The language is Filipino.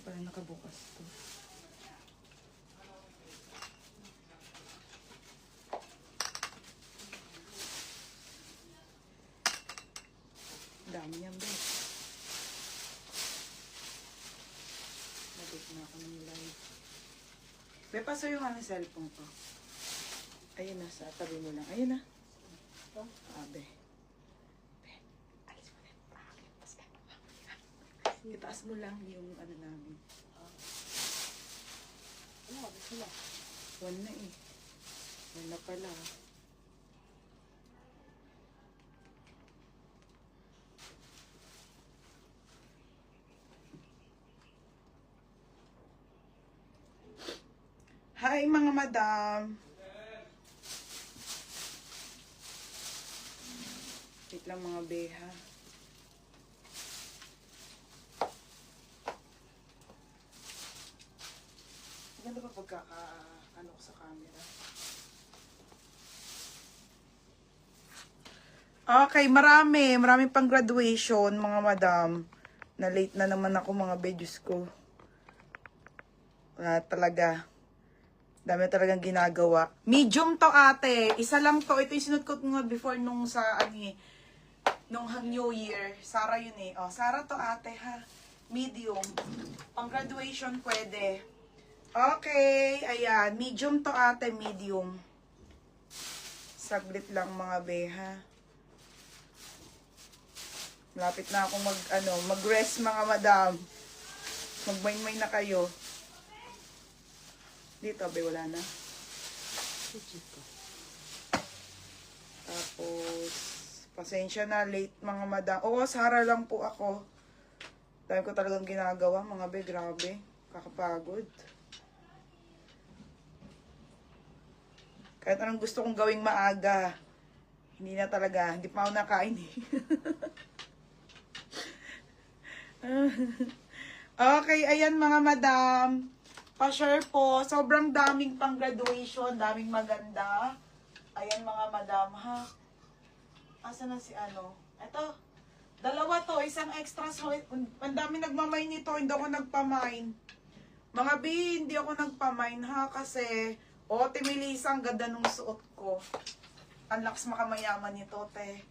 pala nakabukas to. Dami yan, be. Nabit na ako ng live. Be, paso yung ano cellphone ko. Ayun na, sa tabi mo lang. Ayun na. Be. Be, alis mo na. Itaas mo lang yung ano namin. Ano, gusto na. One na eh. One na pala. Hi mga madam. Wait lang mga beha. Maganda ba ano ko sa camera? Okay, maraming pang graduation mga madam. Na late na naman ako mga bedus ko. Talaga. Dami talagang ginagawa. Medium to ate. Isa lang to. Ito yung sinut ko nga before nung sa nung New Year. Sarah yun eh. Oh, Sarah to ate ha. Medium. Pang graduation pwede. Okay. Ayan. Medium to ate. Medium. Saglit lang mga beha. Malapit na akong mag-rest mga madam. Magmain-main na kayo. Dito, be, wala na. Tapos, pasensya na, late mga madam. Oo, Sarah lang po ako. Dahil ko talagang ginagawa, mga be, grabe. Kakapagod. Kahit anong gusto kong gawing maaga, hindi na talaga, hindi pa ako nakain eh. Okay, ayan mga madam. Pa-share po. Sobrang daming pang graduation. Daming maganda. Ayan mga madam, ha? Asa na si ano? Ito. Dalawa to. Isang extra. So, ang dami nagmamine nito. Hindi ako nagpamine. Mga B, hindi ako nagpamine, ha? Kasi, Timilisa, ang ganda nung suot ko. Ang lakas makamayaman nito, te.